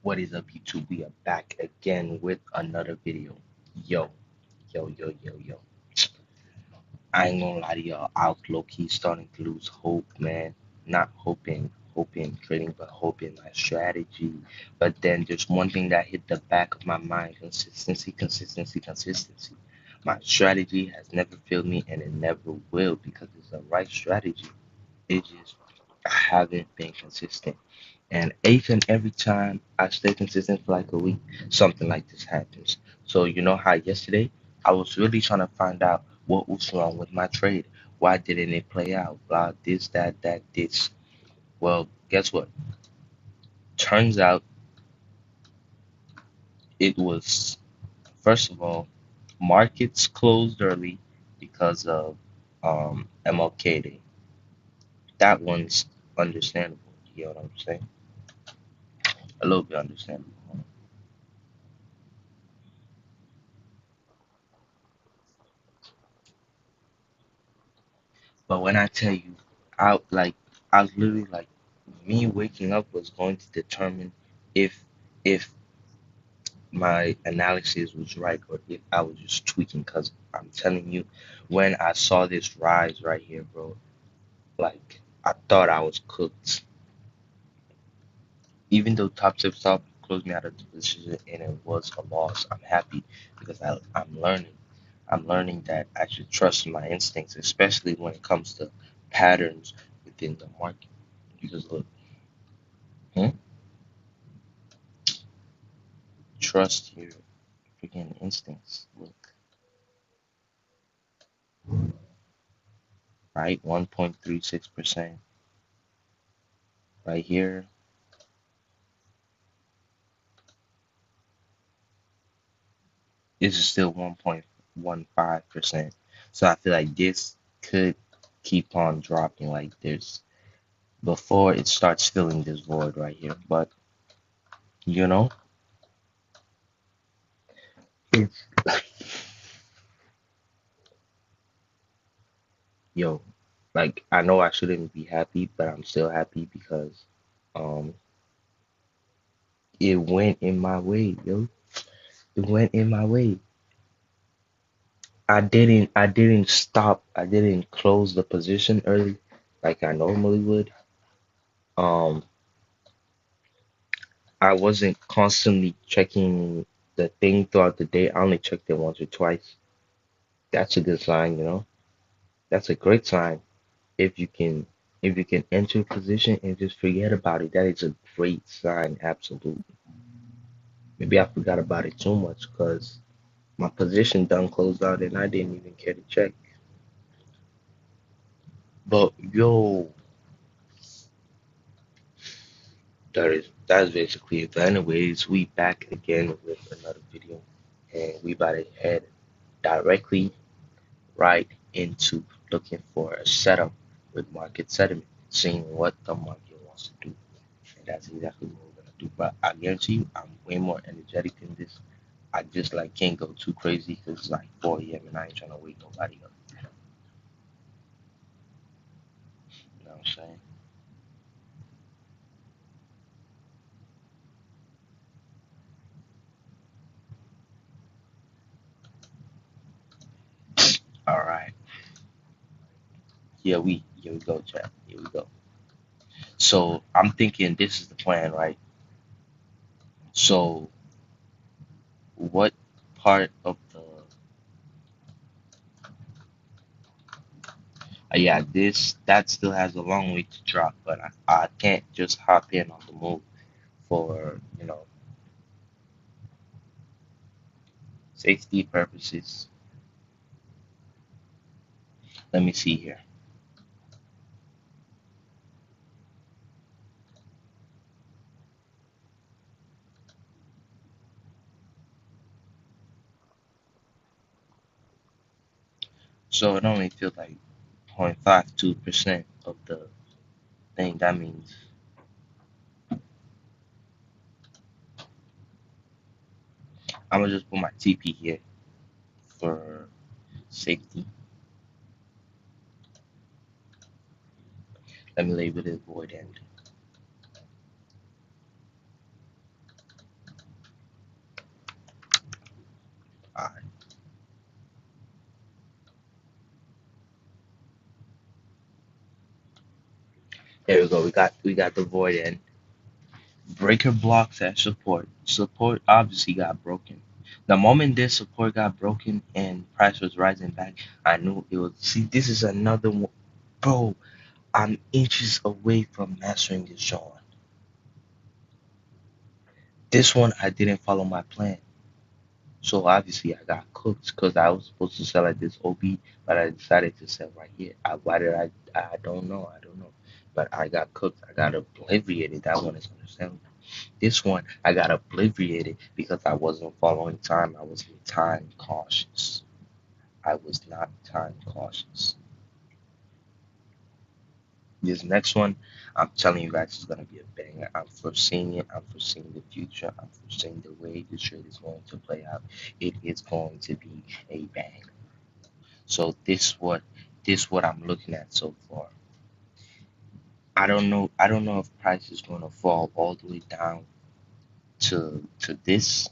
What is up, YouTube? We are back again with another video. Yo, yo. I ain't gonna lie to y'all. I was low key starting to lose hope, man. Not hoping trading, but hoping my strategy. But then there's one thing that hit the back of my mind: consistency. My strategy has never failed me, and it never will because it's the right strategy. It just I haven't been consistent. And each and every time I stay consistent for like a week, something like this happens. So you know how yesterday I was really trying to find out what was wrong with my trade. Why didn't it play out? Blah, this, that, this. Well, guess what? Turns out it was, first of all, markets closed early because of MLK Day. That one's understandable. You know what I'm saying? A little bit understandable. But when I tell you, I was literally like, me waking up was going to determine if if my analysis was right or if I was just tweaking. Cause I'm telling you, when I saw this rise right here, bro, like I thought I was cooked. Even though Top Tip Stop closed me out of the position and it was a loss, I'm happy because I'm learning. I'm learning that I should trust my instincts, especially when it comes to patterns within the market. Because look, hmm? Trust your freaking instincts. Look, right? 1.36% right here. This is still 1.15%. So I feel like this could keep on dropping like this before it starts filling this void right here. But you know, it's yo, like I know I shouldn't be happy, but I'm still happy because um it went in my way, yo. It went in my way. I didn't stop. I didn't close the position early like I normally would. Um, I wasn't constantly checking the thing throughout the day. I only checked it once or twice. That's a good sign, you know. That's a great sign if you can enter a position and just forget about it. That is a great sign, absolutely. Maybe I forgot about it too much because my position done closed out and I didn't even care to check. But yo, that's basically it. But anyways, we back again with another video, and we about to head directly right into looking for a setup with market sentiment, seeing what the market wants to do, and that's exactly what we're gonna do. But I guarantee you, I'm way more energetic than this. I just like can't go too crazy because it's like 4 a.m. and I ain't trying to wake nobody up. You know what I'm saying? All right, here we go, chat. Here we go. So I'm thinking this is the plan, right? So what part of the yeah, this that still has a long way to drop, but I can't just hop in on the move for safety purposes. Let me see here. So it only feels like 0.52% of the thing. That means I'm gonna just put my TP here for safety. Let me label it void end. Alright, there we go. We got the void end. Breaker blocks at support. Support obviously got broken. The moment this support got broken and price was rising back, I knew it was. See, this is another one, bro. I'm inches away from mastering this John. This one I didn't follow my plan. So obviously I got cooked because I was supposed to sell at this OB, but I decided to sell right here. Why did I don't know. I don't know. But I got cooked. I got obliterated. That one is understandable. This one I got obliterated because I wasn't following time. I was time cautious. I was not time cautious. This next one, I'm telling you guys, is gonna be a banger. I'm foreseeing it. I'm foreseeing the future. I'm foreseeing the way the trade is going to play out. It is going to be a banger. So this what I'm looking at so far. I don't know. I don't know if price is gonna fall all the way down to this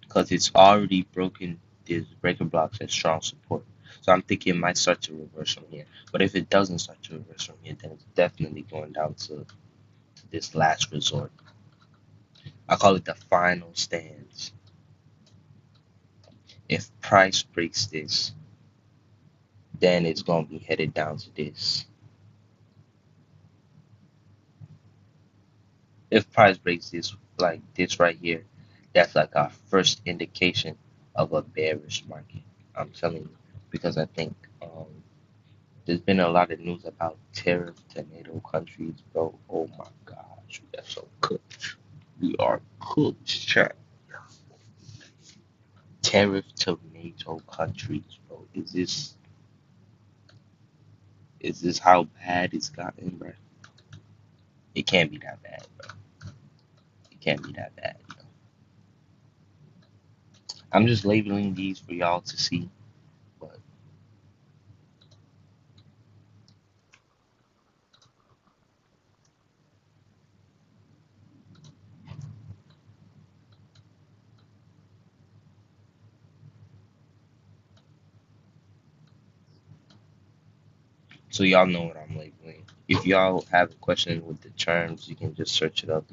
because it's already broken these breaker blocks at strong support. So I'm thinking it might start to reverse from here. But if it doesn't start to reverse from here, then it's definitely going down to this last resort. I call it the final stance. If price breaks this, then it's gonna be headed down to this. If price breaks this like this right here, that's like our first indication of a bearish market. I'm telling you, because I think there's been a lot of news about tariff tornado countries, bro. Oh my gosh, we are so cooked. We are cooked, chat. Tariff tornado countries, bro. Is this how bad it's gotten, bro? It can't be that bad, bro. It can't be that bad. I'm just labeling these for y'all to see, but so y'all know what I'm labeling. If y'all have a question with the terms, you can just search it up,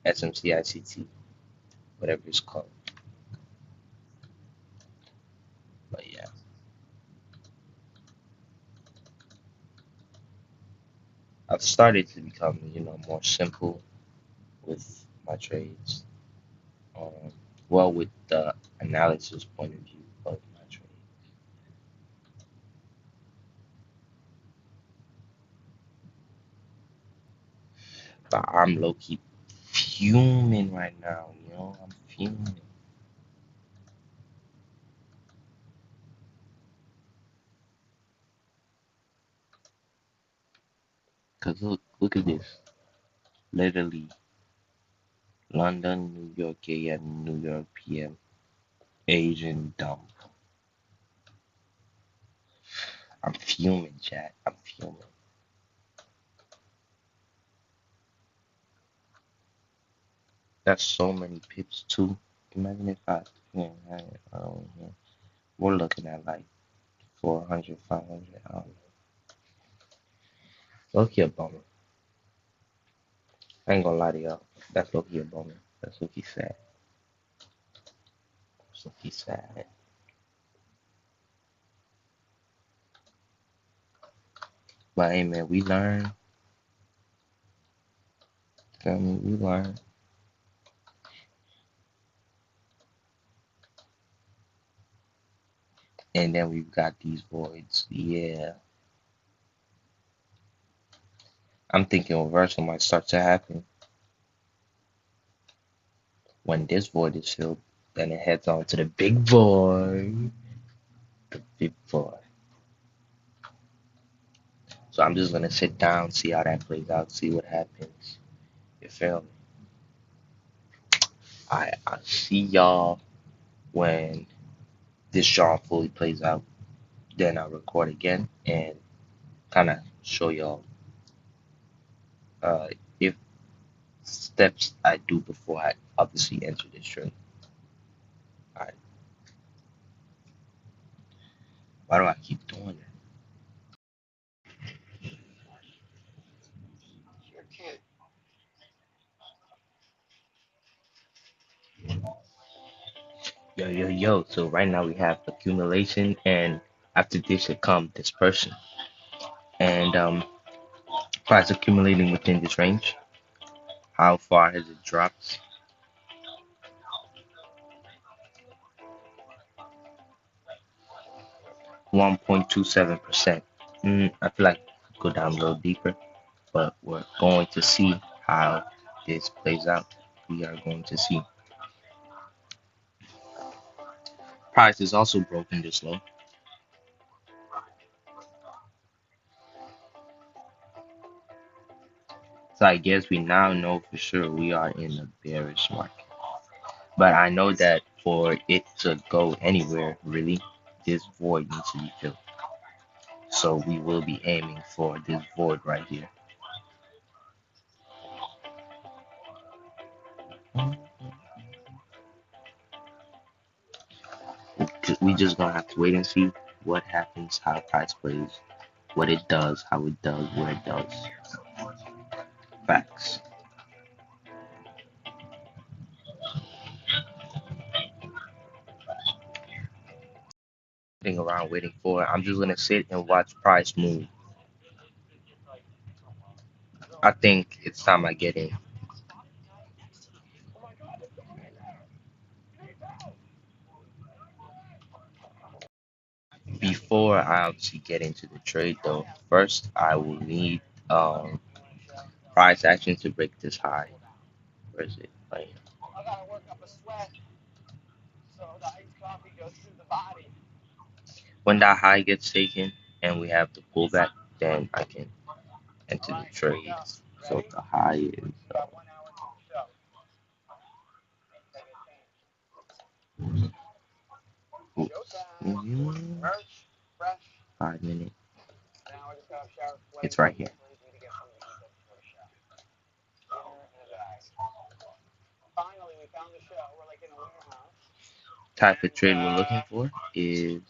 SMCICT, whatever it's called. But yeah, I've started to become, more simple with my trades. Um, well, with the analysis point of view of my trade. But I'm low key fuming right now, I'm fuming. Cause look at this. Literally, London, New York AM, New York PM, Asian dump. I'm fuming, chat. I'm fuming. That's so many pips too. Imagine if yeah, yeah. We're looking at like 400, 500. I don't know. Low-key a bummer. I ain't gonna lie to y'all. That's low-key a bummer. That's low-key sad. That's low-key sad. But hey, man, we learn. Feel me? We learn. And then we've got these voids. Yeah. I'm thinking reversal might start to happen when this void is filled. Then it heads on to the big void. The big void. So I'm just gonna sit down, see how that plays out, see what happens. You feel me? I see y'all when this genre fully plays out. Then I'll record again and kind of show y'all uh, if steps I do before I obviously enter this trade. All right, why do I keep doing that? Yo, yo, yo. So right now we have accumulation, and after this should come dispersion. And price accumulating within this range. How far has it dropped? 1.27%. I feel like I could go down a little deeper, but we're going to see how this plays out. We are going to see. Price is also broken this low. So I guess we now know for sure we are in a bearish market. But I know that for it to go anywhere, really, this void needs to be filled. So we will be aiming for this void right here. We just gonna have to wait and see what happens, how price plays, what it does, how it does, what it does. Facts. Sitting around waiting for it. I'm just gonna sit and watch price move. I think it's time I get in. Before I obviously get into the trade though, first I will need price action to break this high. Where is it? Right. When that high gets taken and we have the pullback, then I can enter the trade. So the high is oops, 5 minute. It's right here. Type of trade we're looking for is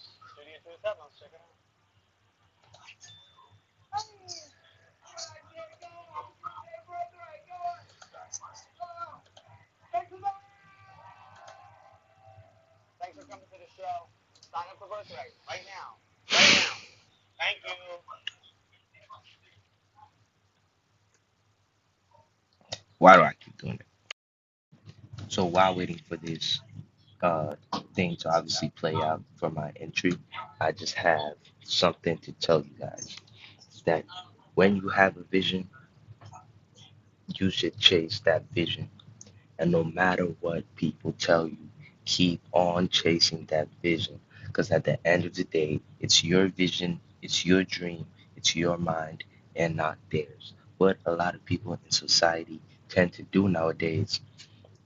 why do I keep doing it? So while waiting for this uh, thing to obviously play out for my entry, I just have something to tell you guys that when you have a vision, you should chase that vision. And no matter what people tell you, keep on chasing that vision. Because at the end of the day, it's your vision, it's your dream, it's your mind, and not theirs. What a lot of people in society tend to do nowadays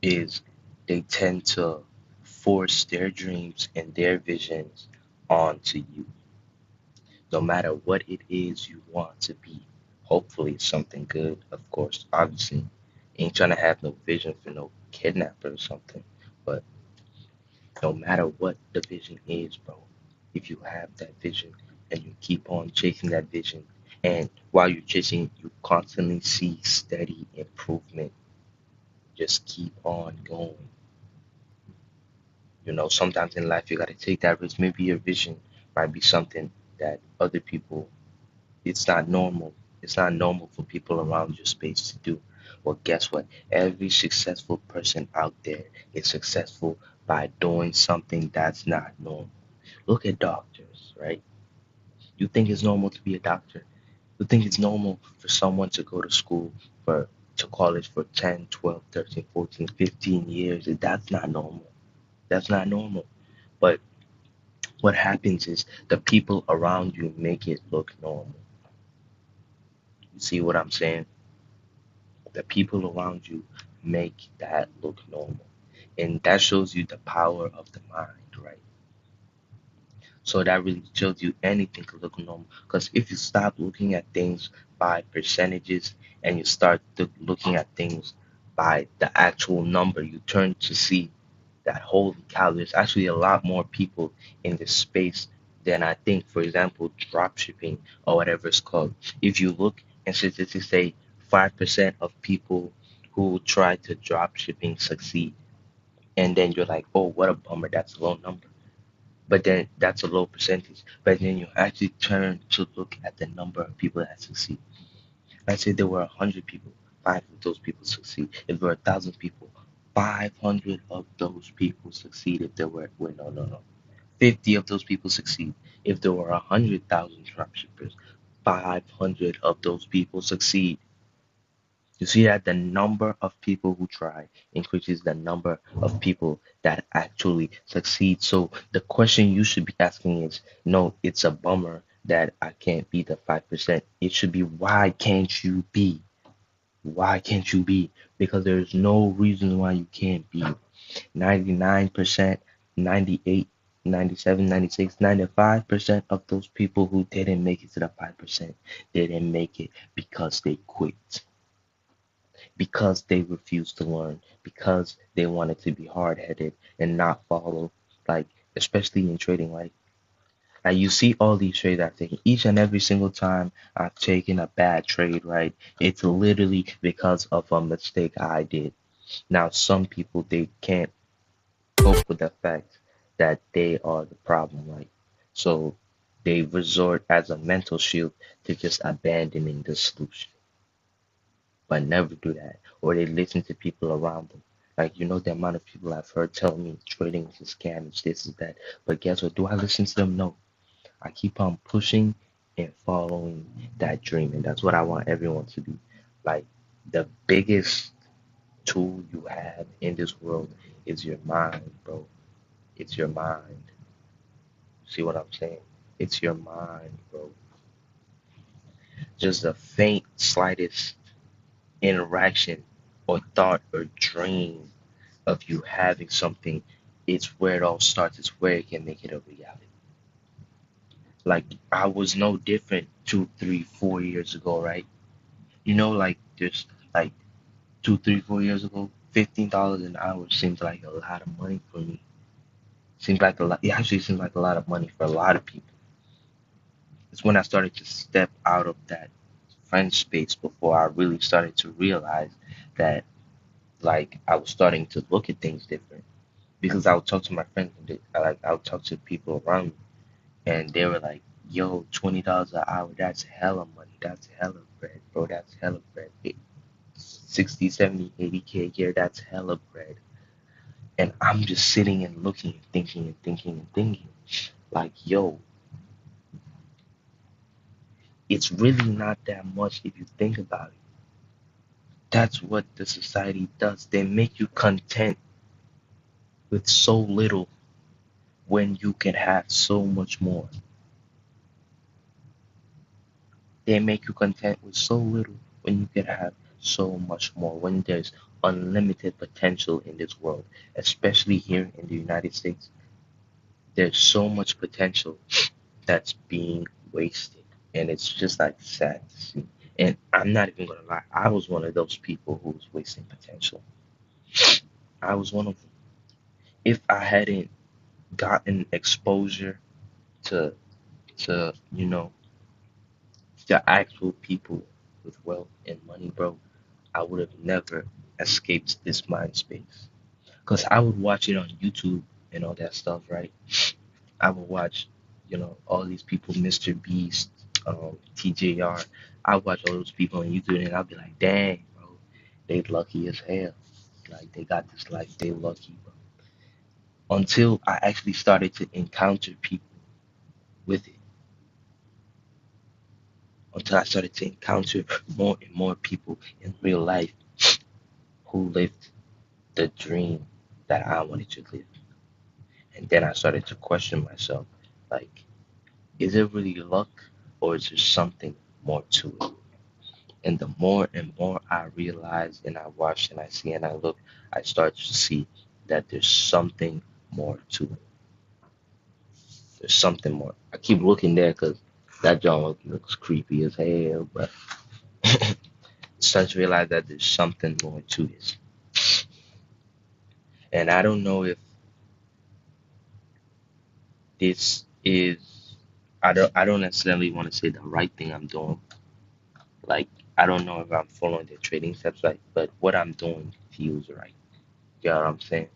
is they tend to force their dreams and their visions onto you. No matter what it is you want to be. Hopefully, it's something good, of course, obviously. Ain't trying to have no vision for no kidnapper or something. But no matter what the vision is, bro, if you have that vision and you keep on chasing that vision, and while you're chasing, you constantly see steady improvement. Just keep on going. Sometimes in life you gotta take that risk. Maybe your vision might be something that other people, it's not normal. It's not normal for people around your space to do. Well, guess what? Every successful person out there is successful by doing something that's not normal. Look at doctors, right? You think it's normal to be a doctor? You think it's normal for someone to go to school for to college for 10, 12, 13, 14, 15 years? That's not normal. That's not normal. But what happens is the people around you make it look normal. You see what I'm saying? The people around you make that look normal. And that shows you the power of the mind, right? So that really shows you anything can look normal. Because if you stop looking at things by percentages and you start looking at things by the actual number, you turn to see that holy cow, there's actually a lot more people in this space than I think. For example, drop shipping or whatever it's called. If you look and statistics say 5% of people who try to drop shipping succeed, and then you're like, oh, what a bummer, that's a low number. But then that's a low percentage. But then you actually turn to look at the number of people that succeed. Let's say there were 100 people, five of those people succeed. If there were 1,000 people, 500 of those people succeed. If there were, wait, no, no, no. 50 of those people succeed. If there were 100,000 dropshippers, 500 of those people succeed. You see that the number of people who try increases the number of people that actually succeed. So the question you should be asking is, no, it's a bummer that I can't be the 5%. It should be, why can't you be? Why can't you be? Because there's no reason why you can't be. 99%, 98, 97, 96, 95% of those people who didn't make it to the 5% didn't make it because they quit, because they refused to learn, because they wanted to be hard-headed and not follow, like, especially in trading, like you see all these trades I've taken. Each and every single time I've taken a bad trade, right? It's literally because of a mistake I did. Now, some people, they can't cope with the fact that they are the problem, right? So they resort as a mental shield to just abandoning the solution, but never do that. Or they listen to people around them. Like, the amount of people I've heard tell me trading is a scam, it's this, is that. But guess what? Do I listen to them? No. I keep on pushing and following that dream. And that's what I want everyone to be. Like, the biggest tool you have in this world is your mind, bro. It's your mind. See what I'm saying? It's your mind, bro. Just a faint, slightest interaction or thought or dream of you having something, it's where it all starts. It's where it can make it a reality. Like, I was no different 2, 3, 4 years ago, right? Like, there's like 2, 3, 4 years ago, $15 an hour seems like a lot of money for me. Seems like a lot. It actually seems like a lot of money for a lot of people. It's when I started to step out of that friend space before I really started to realize that, like, I was starting to look at things different. Because I would talk to my friends, and I would talk to people around me, and they were like, "Yo, $20 an hour, that's hella money. That's hella bread, bro. That's hella bread. 60, 70, 80K a year, that's hella bread." And I'm just sitting and looking and thinking and thinking and thinking, like, yo, it's really not that much if you think about it. That's what the society does. They make you content with so little when you can have so much more. They make you content with so little when you can have so much more, when there's unlimited potential in this world, especially here in the United States. There's so much potential that's being wasted, and it's just like sad to see. And I'm not even gonna lie, I was one of those people who was wasting potential. I was one of them. If I hadn't gotten exposure to to the actual people with wealth and money, bro, I would have never escaped this mind space. Because I would watch it on YouTube and all that stuff, right? I would watch, all these people, Mr. Beast, TJR. I would watch all those people on YouTube and I'd be like, dang, bro, they lucky as hell. Like, they got this life, they lucky, bro. Until I actually started to encounter people with it. Until I started to encounter more and more people in real life who lived the dream that I wanted to live. And then I started to question myself, like, is it really luck or is there something more to it? And the more and more I realize and I watch and I see and I look, I start to see that there's something more to it. There's something more. I keep looking there because that John looks creepy as hell, but start to realize that there's something more to this. And I don't know if this is I don't necessarily want to say the right thing I'm doing. Like I don't know if I'm following the trading steps right, but what I'm doing feels right. You know what I'm saying?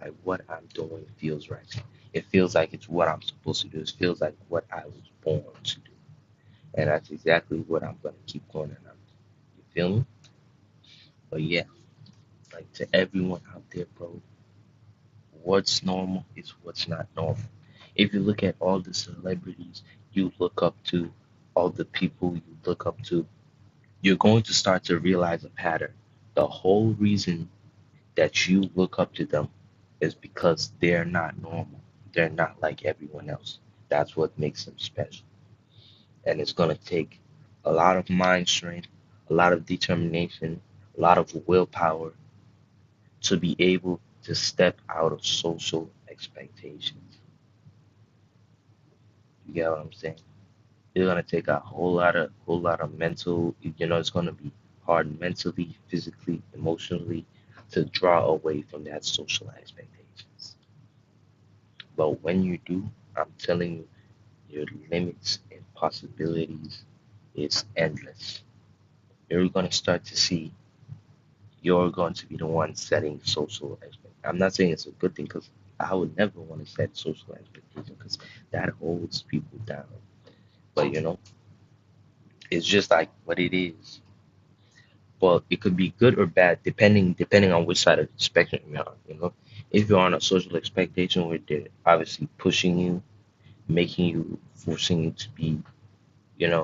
Like what I'm doing feels right. It feels like it's what I'm supposed to do. It feels like what I was born to do. And that's exactly what I'm gonna keep going on. You feel me? But yeah, like to everyone out there, bro, what's normal is what's not normal. If you look at all the celebrities you look up to, all the people you look up to, you're going to start to realize a pattern. The whole reason that you look up to them is because they're not normal. They're not like everyone else. That's what makes them special. And it's going to take a lot of mind strength, a lot of determination, a lot of willpower to be able to step out of social expectations. You get what I'm saying? It's gonna take a whole lot of mental, it's gonna be hard mentally, physically, emotionally to draw away from that social expectations. But when you do, I'm telling you, your limits and possibilities is endless. You're gonna start to see you're going to be the one setting social expectations. I'm not saying it's a good thing because I would never want to set social expectations because that holds people down. But it's just like what it is. Well, it could be good or bad depending on which side of the spectrum you're on. If you're on a social expectation where they're obviously pushing you, making you, forcing you to be,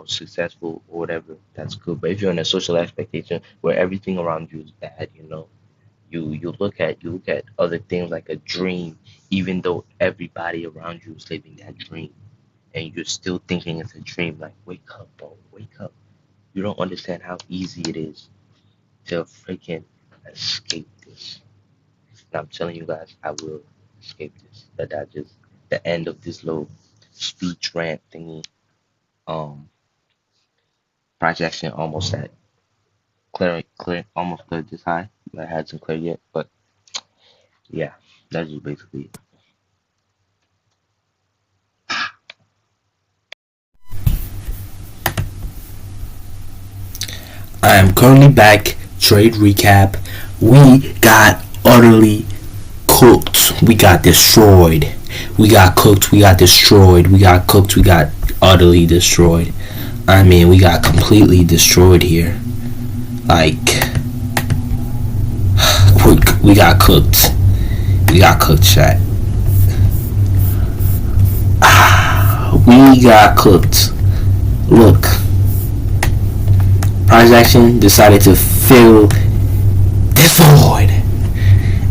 successful or whatever, that's good. But if you're in a social expectation where everything around you is bad, you look at other things like a dream, even though everybody around you is living that dream, and you're still thinking it's a dream. Like, wake up, bro, wake up. You don't understand how easy it is to freaking escape this. And I'm telling you guys, I will escape this. That just the end of this little speech rant thingy. Um, projection almost at almost cleared this high. I hasn't cleared yet, but yeah, that's just basically it. I am currently back. Trade recap. We got utterly cooked. We got destroyed. We got cooked. We got destroyed. We got cooked. We got utterly destroyed. I mean, we got completely destroyed here. Like, we got cooked. We got cooked, chat. We got cooked. Look, price action decided to fill this void.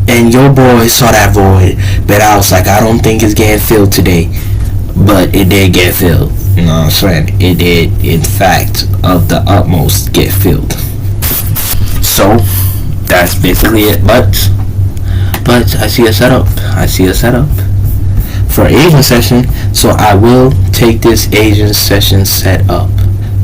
And your boy saw that void, but I was like, I don't think it's getting filled today. But it did get filled. You know what I'm saying? It did, in fact, of the utmost get filled. So, that's basically it. But I see a setup. For Asian session, so I will take this Asian session set up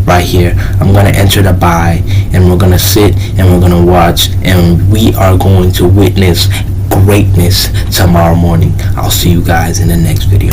right here. I'm gonna enter the buy, and we're gonna sit and we're gonna watch, and we are going to witness greatness tomorrow morning. I'll see you guys in the next video.